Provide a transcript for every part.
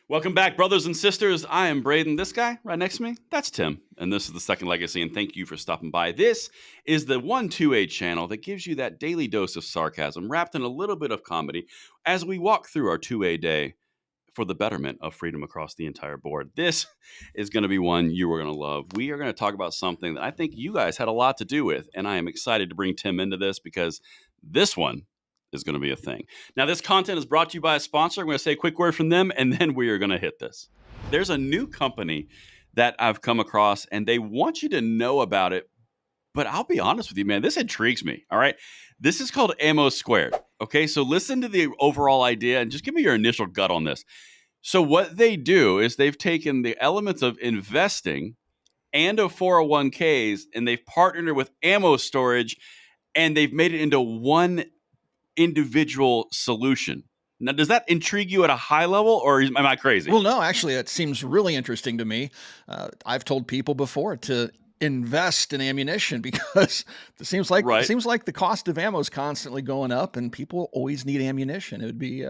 Welcome back, brothers and sisters. I am Braden. This guy right next to me, that's Tim. And this is the Second Legacy, and thank you for stopping by. This is the 128 channel that gives you that daily dose of sarcasm wrapped in a little bit of comedy as we walk through our 2A day for the betterment of freedom across the entire board. This is going to be one you are going to love. We are going to talk about something that I think you guys had a lot to do with, and I am excited to bring Tim into this because this one is going to be a thing. Now, this content is brought to you by a sponsor. I'm going to say a quick word from them, and then we are going to hit this. There's a new company that I've come across, and they want you to know about it. But I'll be honest with you, man, this intrigues me. All right. This is called Ammo Squared. Okay. So listen to the overall idea and just give me your initial gut on this. So what they do is they've taken the elements of investing and of 401ks, and they've partnered with ammo storage, and they've made it into one individual solution. Now, does that intrigue you at a high level, or am I crazy? Well, no, actually, it seems really interesting to me. I've told people before to invest in ammunition because it seems like the cost of ammo is constantly going up, and people always need ammunition. It would be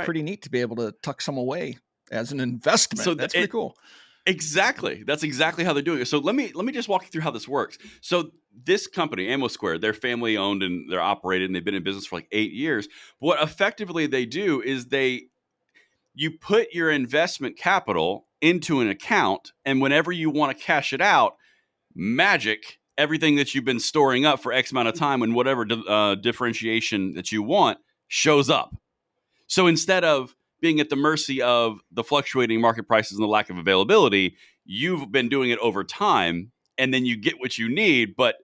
pretty neat to be able to tuck some away as an investment. So that's pretty cool. Exactly. That's exactly how they're doing it. So let me just walk you through how this works. So this company, Ammo Square, they're family owned and they're operated, and they've been in business for like 8 years. But what effectively they do is you put your investment capital into an account, and whenever you want to cash it out, magic, everything that you've been storing up for X amount of time and whatever differentiation that you want shows up. So instead of being at the mercy of the fluctuating market prices and the lack of availability, you've been doing it over time, and then you get what you need, but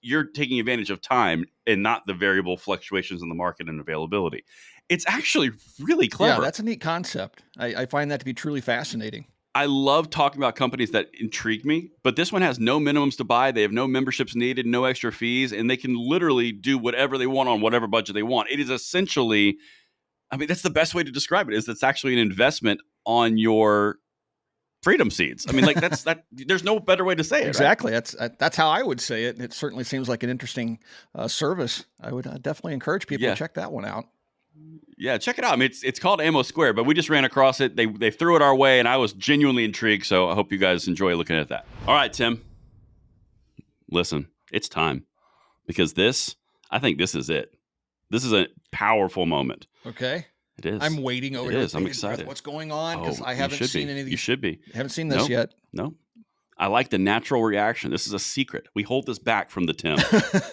you're taking advantage of time and not the variable fluctuations in the market and availability. It's actually really clever. Yeah, that's a neat concept. I find that to be truly fascinating. I love talking about companies that intrigue me, but this one has no minimums to buy. They have no memberships needed, no extra fees, and they can literally do whatever they want on whatever budget they want. It is essentially, I mean, that's the best way to describe it, is it's actually an investment on your freedom seeds. I mean, like that. There's no better way to say it. Exactly. Right? That's how I would say it. It certainly seems like an interesting service. I would definitely encourage people to check that one out. Yeah, check it out. I mean, it's called Ammo Square, but we just ran across it. They threw it our way, and I was genuinely intrigued. So I hope you guys enjoy looking at that. All right, Tim. Listen, it's time, because I think this is it. This is a powerful moment. Okay. It is. I'm waiting over here. It is. I'm excited. What's going on? Because I haven't seen any of these. You should be. I haven't seen this yet. No. I like the natural reaction. This is a secret. We hold this back from the Tim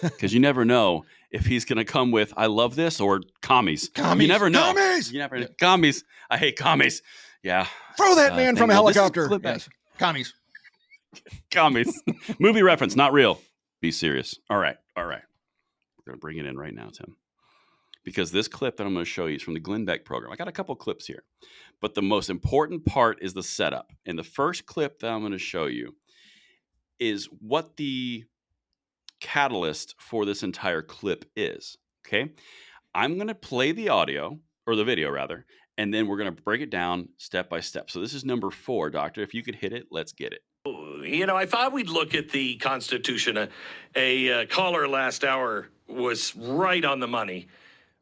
because you never know if he's going to come with "I love this" or commies. Commies. You never know. Commies. You never know. Commies. I hate commies. Yeah. Throw that man from a helicopter. Yes. Commies. Commies. Movie reference, not real. Be serious. All right. We're going to bring it in right now, Tim, because this clip that I'm going to show you is from the Beck program. I got a couple clips here, but the most important part is the setup. And the first clip that I'm going to show you is what the catalyst for this entire clip is. Okay. I'm going to play the audio, or the video rather, and then we're going to break it down step by step. So this is number 4, Doctor. If you could hit it, let's get it. You know, I thought we'd look at the Constitution. A caller last hour was right on the money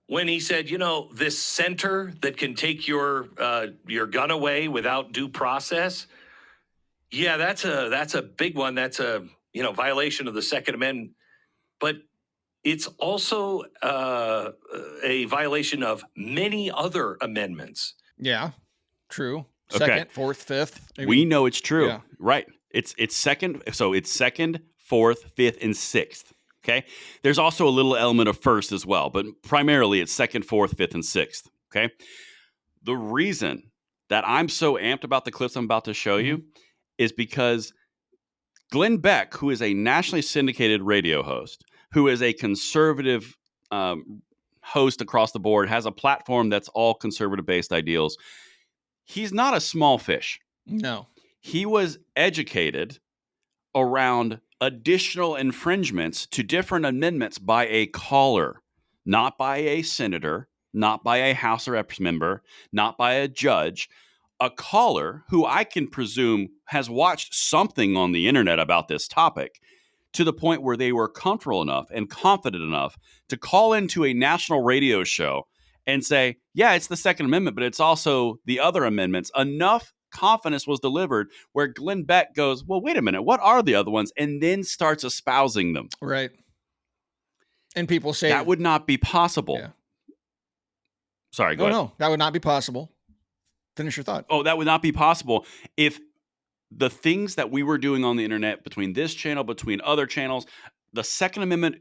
when he said, you know, this center that can take your gun away without due process. Yeah, that's a big one. That's a violation of the Second Amendment, but it's also a violation of many other amendments. Yeah, true. Second, fourth, fifth. We know it's true, right? It's second. So it's second, fourth, fifth, and sixth. Okay. There's also a little element of first as well, but primarily it's second, fourth, fifth, and sixth. Okay. The reason that I'm so amped about the clips I'm about to show you is because Beck, who is a nationally syndicated radio host, who is a conservative host across the board, has a platform that's all conservative-based ideals. He's not a small fish. No. He was educated around additional infringements to different amendments by a caller, not by a senator, not by a House or Reps member, not by a judge. A caller who I can presume has watched something on the internet about this topic, to the point where they were comfortable enough and confident enough to call into a national radio show and say, yeah, it's the Second Amendment, but it's also the other amendments. Enough confidence was delivered where Glenn Beck goes, well, wait a minute, what are the other ones? And then starts espousing them. Right. And people say that would not be possible. Yeah. Sorry, go ahead. No, that would not be possible. Finish your thought. Oh, that would not be possible if the things that we were doing on the internet, between this channel, between other channels, the Second Amendment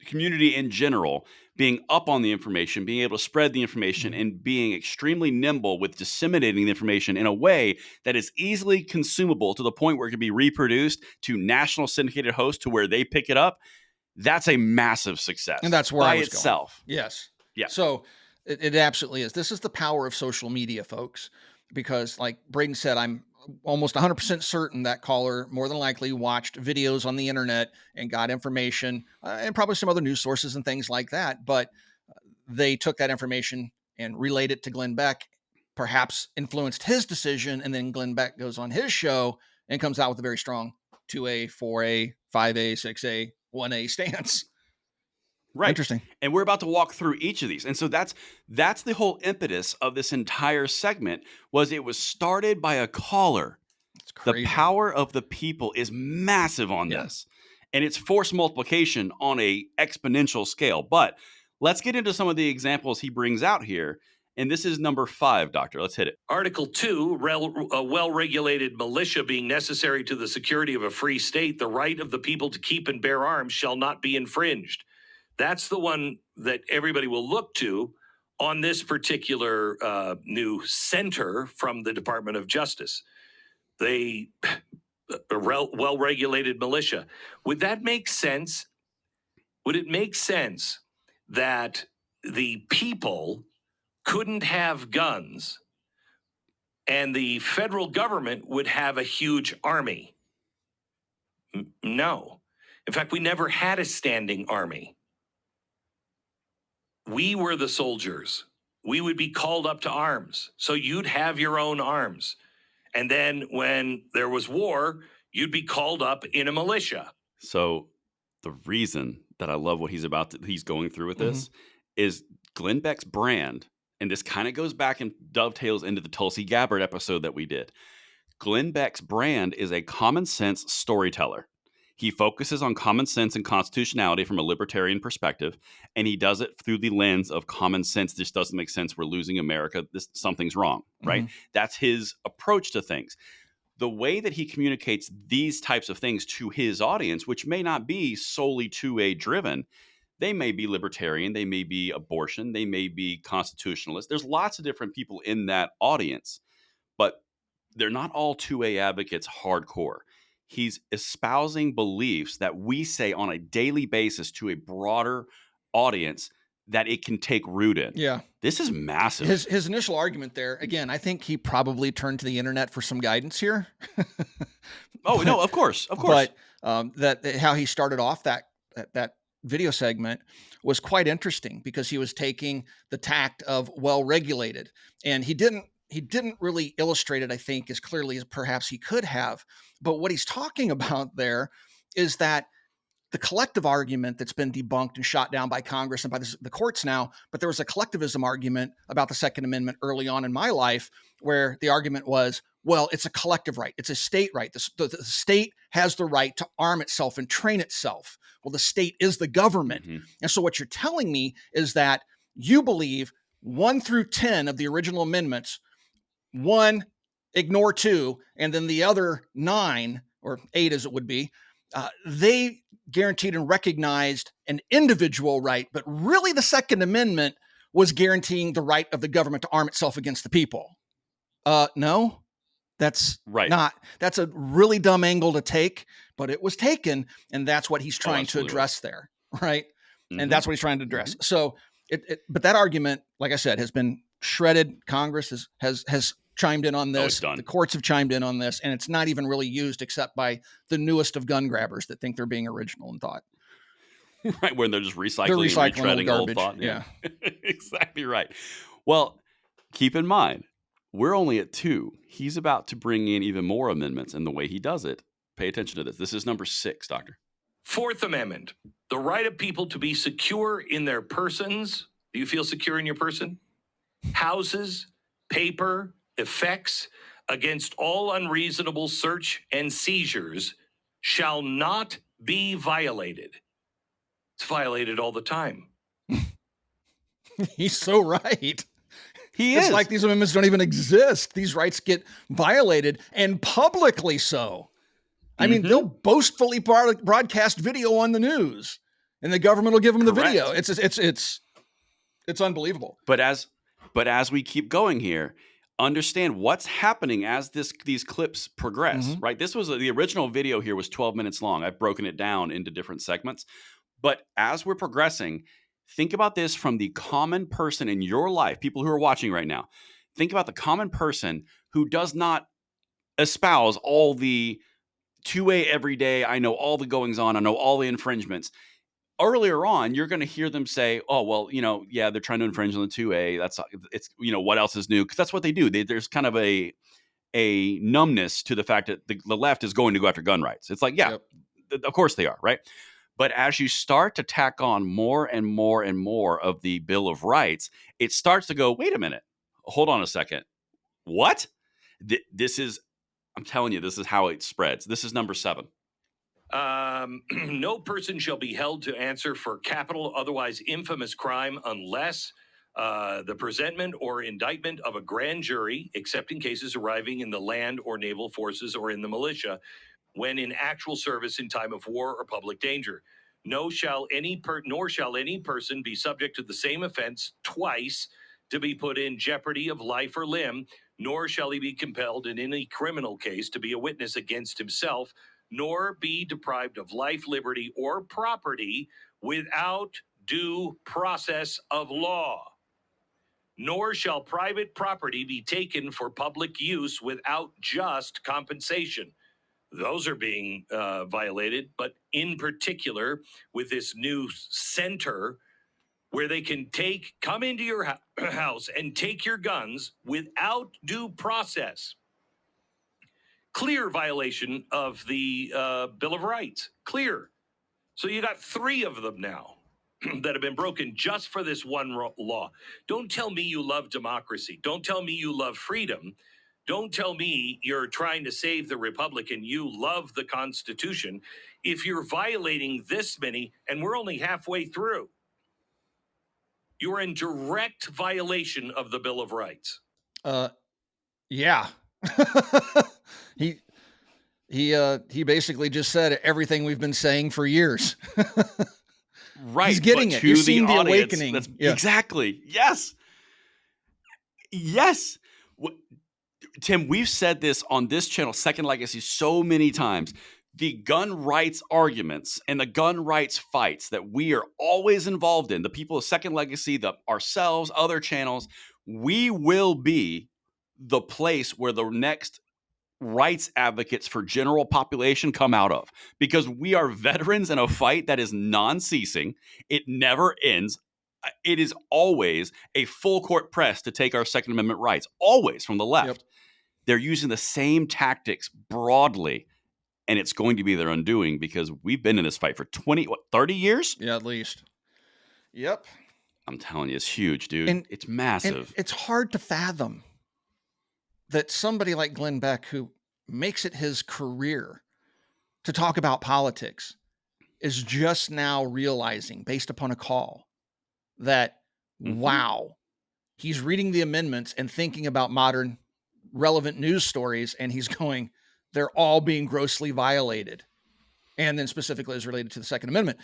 community in general, being up on the information, being able to spread the information, and being extremely nimble with disseminating the information in a way that is easily consumable to the point where it can be reproduced to national syndicated hosts to where they pick it up, that's a massive success. And that's where by I was itself. Going. Yes. Yeah. So it absolutely is. This is the power of social media, folks, because like Braden said, I'm almost 100% certain that caller more than likely watched videos on the internet and got information and probably some other news sources and things like that. But they took that information and relayed it to Glenn Beck, perhaps influenced his decision. And then Glenn Beck goes on his show and comes out with a very strong 2A, 4A, 5A, 6A, 1A stance. Right. Interesting. And we're about to walk through each of these. And so that's the whole impetus of this entire segment. Was it was started by a caller. It's crazy. The power of the people is massive on this. And it's force multiplication on a exponential scale. But let's get into some of the examples he brings out here. And this is number 5, Doctor. Let's hit it. Article 2, a well-regulated militia being necessary to the security of a free state, the right of the people to keep and bear arms shall not be infringed. That's the one that everybody will look to on this particular new center from the Department of Justice. A well-regulated militia. Would that make sense? Would it make sense that the people couldn't have guns and the federal government would have a huge army? No. In fact, we never had a standing army. We were the soldiers. We would be called up to arms. So you'd have your own arms. And then when there was war, you'd be called up in a militia. So the reason that I love what he's going through with this is Glenn Beck's brand. And this kind of goes back and dovetails into the Tulsi Gabbard episode that we did. Glenn Beck's brand is a common sense storyteller. He focuses on common sense and constitutionality from a libertarian perspective, and he does it through the lens of common sense. This doesn't make sense. We're losing America. Something's wrong, right? That's his approach to things. The way that he communicates these types of things to his audience, which may not be solely 2A driven, they may be libertarian, they may be abortion, they may be constitutionalist. There's lots of different people in that audience, but they're not all 2A advocates hardcore. He's espousing beliefs that we say on a daily basis to a broader audience that it can take root in. Yeah. This is massive. His initial argument there, again, I think he probably turned to the internet for some guidance here. No, of course. But that how he started off that video segment was quite interesting because he was taking the tact of well-regulated, and he didn't really illustrate it, I think, as clearly as perhaps he could have. But what he's talking about there is that the collective argument that's been debunked and shot down by Congress and by the courts now, but there was a collectivism argument about the Second Amendment early on in my life where the argument was, well, it's a collective right. It's a state right. The state has the right to arm itself and train itself. Well, the state is the government. And so what you're telling me is that you believe 1 through 10 of the original amendments, 1, ignore 2, and then the other 9 or 8 as it would be, they guaranteed and recognized an individual right, but really the Second Amendment was guaranteeing the right of the government to arm itself against the people. No, that's right. That's a really dumb angle to take, but it was taken, and that's what he's trying to address there, right? And that's what he's trying to address. So, but that argument, like I said, has been shredded. Congress has chimed in on this. The courts have chimed in on this, and it's not even really used except by the newest of gun grabbers that think they're being original in thought. Right, when they're just recycling and retreading old thought. Yeah. Exactly right. Well, keep in mind, we're only at 2. He's about to bring in even more amendments, and the way he does it, pay attention to this. This is number 6, Doctor. 4th Amendment, the right of people to be secure in their persons, Do you feel secure in your person? Houses, paper, effects against all unreasonable search and seizures shall not be violated. It's violated all the time. He's so right. He It's is. like these amendments don't even exist. These rights get violated, and publicly so. I mean, they'll boastfully broadcast video on the news, and the government will give them the video. It's unbelievable. But as we keep going here, understand what's happening as these clips progress, right? This was the original video here was 12 minutes long. I've broken it down into different segments. But as we're progressing, think about this from the common person in your life, people who are watching right now. Think about the common person who does not espouse all the 2A every day. I know all the goings on. I know all the infringements. Earlier on, you're going to hear them say, "Oh, well, yeah, they're trying to infringe on the 2A. It's what else is new?" Because that's what they do. There's kind of a numbness to the fact that the left is going to go after gun rights. It's like, yeah, of course they are, right? But as you start to tack on more and more and more of the Bill of Rights, it starts to go, wait a minute, hold on a second. What? This is, I'm telling you, this is how it spreads. This is number 7. No person shall be held to answer for capital, otherwise infamous crime unless the presentment or indictment of a grand jury, except in cases arriving in the land or naval forces or in the militia, when in actual service in time of war or public danger. Nor shall any person be subject to the same offense twice to be put in jeopardy of life or limb, nor shall he be compelled in any criminal case to be a witness against himself, nor be deprived of life, liberty, or property without due process of law. Nor shall private property be taken for public use without just compensation. Those are being violated, but in particular with this new center where they can come into your house and take your guns without due process. Clear violation of the Bill of Rights. Clear. So you got 3 of them now that have been broken just for this one law. Don't tell me you love democracy. Don't tell me you love freedom. Don't tell me you're trying to save the republic and you love the Constitution if you're violating this many, and we're only halfway through. You're in direct violation of the Bill of Rights. Yeah. He basically just said everything we've been saying for years. Right. He's getting it. You're seeing the awakening. Exactly. Yes. Yes. Tim, we've said this on this channel, Second Legacy, so many times. The gun rights arguments and the gun rights fights that we are always involved in, the people of Second Legacy, ourselves, other channels, we will be the place where the next rights advocates for general population come out of, because we are veterans in a fight that is non-ceasing. It never ends. It is always a full court press to take our Second Amendment rights, always from the left. Yep. They're using the same tactics broadly, and it's going to be their undoing because we've been in this fight for 30 years? Yeah, at least. Yep. I'm telling you, it's huge, dude. It's massive. It's hard to fathom that somebody like Glenn Beck, who makes it his career to talk about politics, is just now realizing, based upon a call, that, wow, he's reading the amendments and thinking about modern relevant news stories, and he's going, they're all being grossly violated. And then specifically as related to the Second Amendment.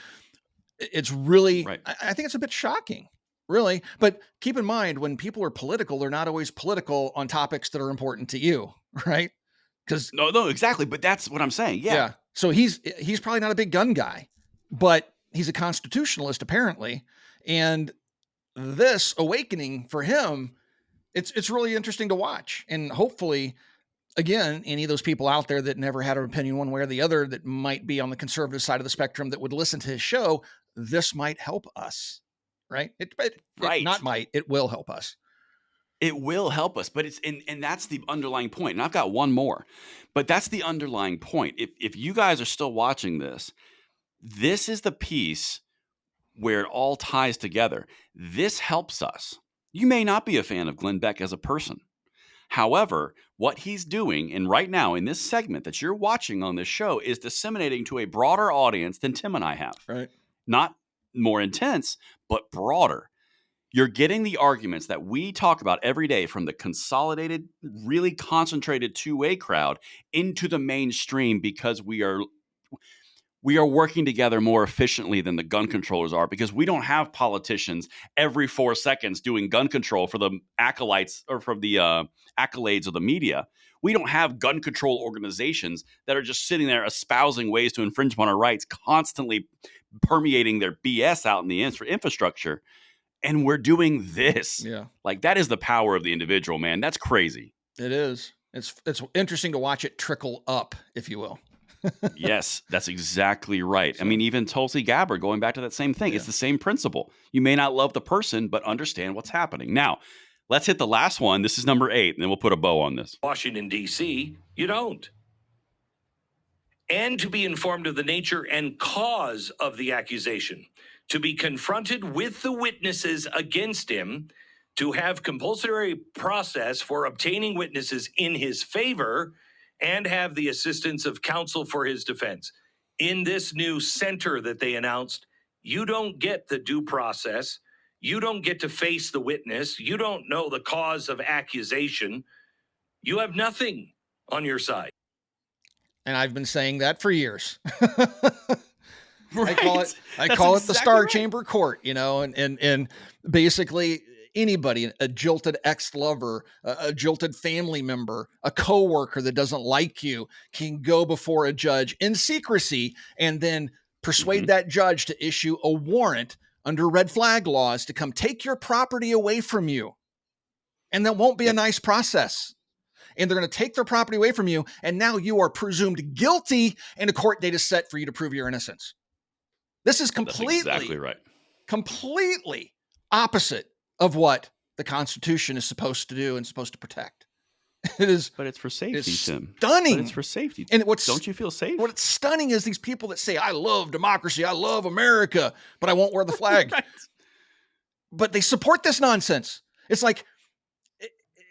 It's really, right. I think it's a bit shocking, really. But keep in mind, when people are political, they're not always political on topics that are important to you, right? Because no, exactly. But that's what I'm saying. Yeah. So he's probably not a big gun guy, but he's a constitutionalist apparently. And this awakening for him, it's really interesting to watch. And hopefully, again, any of those people out there that never had an opinion one way or the other that might be on the conservative side of the spectrum that would listen to his show, this might help us, right? It will help us. It will help us, but and that's the underlying point. And I've got one more, but that's the underlying point. If you guys are still watching this, this is the piece where it all ties together. This helps us. You may not be a fan of Glenn Beck as a person. However, what he's doing, and right now in this segment that you're watching on this show, is disseminating to a broader audience than Tim and I have. Right. Not more intense, but broader. You're getting the arguments that we talk about every day from the consolidated, really concentrated two-way crowd into the mainstream because we are working together more efficiently than the gun controllers are, because we don't have politicians every 4 seconds doing gun control for the acolytes or for the accolades of the media. We don't have gun control organizations that are just sitting there espousing ways to infringe upon our rights, constantly permeating their BS out in the infrastructure. And we're doing this. Yeah. Like, that is the power of the individual, man. That's crazy. It is. It's interesting to watch it trickle up, if you will. Yes, that's exactly right. I mean, even Tulsi Gabbard, going back to that same thing, it's the same principle. You may not love the person, but understand what's happening. Now, let's hit the last one. This is number 8, and then we'll put a bow on this. Washington, D.C., you don't. And to be informed of the nature and cause of the accusation, to be confronted with the witnesses against him, to have compulsory process for obtaining witnesses in his favor, and have the assistance of counsel for his defense. In this new center that they announced, you don't get the due process. You don't get to face the witness. You don't know the cause of accusation. You have nothing on your side. And I've been saying that for years. Right. I call it the Star right. Chamber Court, and basically anybody, a jilted ex-lover, a jilted family member, a coworker that doesn't like you, can go before a judge in secrecy and then persuade that judge to issue a warrant under red flag laws to come take your property away from you. And that won't be a nice process. And they're going to take their property away from you, and now you are presumed guilty, and a court date is set for you to prove your innocence. This is completely, exactly right. Completely opposite of what the Constitution is supposed to do and supposed to protect. It is, but it's for safety, Tim. Stunning. But it's for safety. And don't you feel safe? What's stunning is these people that say, "I love democracy, I love America, but I won't wear the flag." Right. But they support this nonsense. It's like,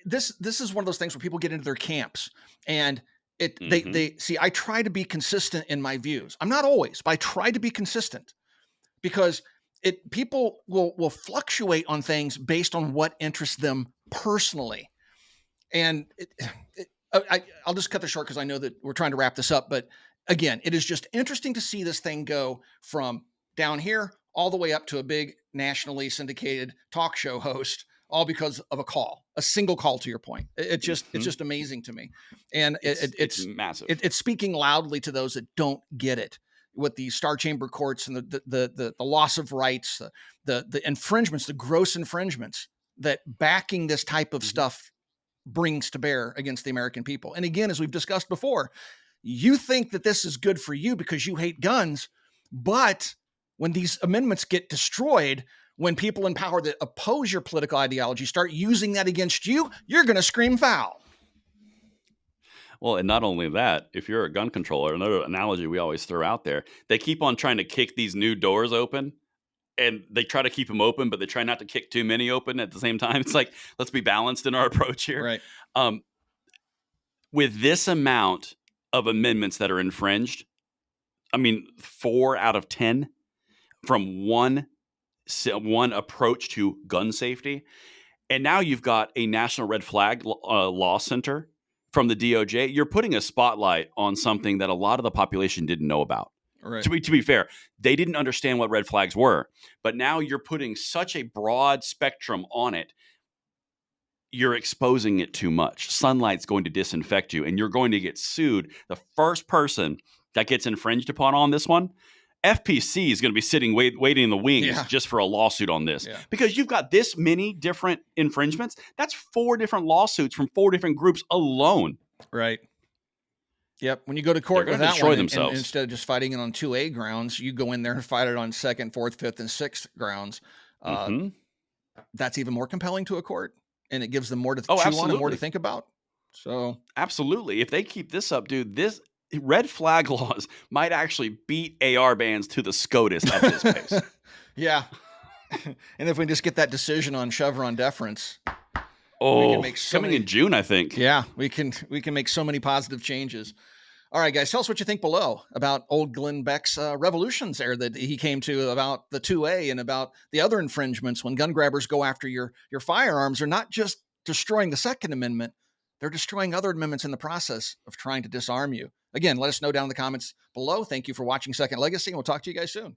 this is one of those things where people get into their camps and they see, I try to be consistent in my views. I'm not always, but I try to be consistent because people will fluctuate on things based on what interests them personally. And I'll just cut this short because I know that we're trying to wrap this up. But again, it is just interesting to see this thing go from down here all the way up to a big nationally syndicated talk show host, all because of a single call, to your point. It's just amazing to me. And it's massive. It's speaking loudly to those that don't get it with the Star Chamber courts and the loss of rights, the infringements, the gross infringements that backing this type of stuff brings to bear against the American people. And again, as we've discussed before, you think that this is good for you because you hate guns, but when these amendments get destroyed, when people in power that oppose your political ideology start using that against you, you're going to scream foul. Well, and not only that, if you're a gun controller, another analogy we always throw out there, they keep on trying to kick these new doors open, and they try to keep them open, but they try not to kick too many open at the same time. It's like, let's be balanced in our approach here. Right. With this amount of amendments that are infringed, 4 out of 10 from one approach to gun safety. And now you've got a national red flag law center from the DOJ. You're putting a spotlight on something that a lot of the population didn't know about. Right. To be fair, they didn't understand what red flags were. But now you're putting such a broad spectrum on it. You're exposing it too much. Sunlight's going to disinfect you, and you're going to get sued. The first person that gets infringed upon on this one, FPC is going to be sitting waiting in the wings just for a lawsuit on this. Yeah. Because you've got this many different infringements. That's 4 different lawsuits from 4 different groups alone. Right. Yep. When you go to court with that destroy one, themselves. and instead of just fighting it on 2A grounds, you go in there and fight it on 2nd, 4th, 5th, and 6th grounds. That's even more compelling to a court, and it gives them more to chew on and more to think about. So absolutely. If they keep this up, dude, this red flag laws might actually beat AR bans to the SCOTUS at this pace. Yeah. And if we just get that decision on Chevron deference, we can Oh, make so coming many. in June, I think. Yeah, we can make so many positive changes. All right, guys, tell us what you think below about old Glenn Beck's revolutions there that he came to about the 2A and about the other infringements when gun grabbers go after your firearms. They're not just destroying the Second Amendment, they're destroying other amendments in the process of trying to disarm you. Again, let us know down in the comments below. Thank you for watching Second Legacy, and we'll talk to you guys soon.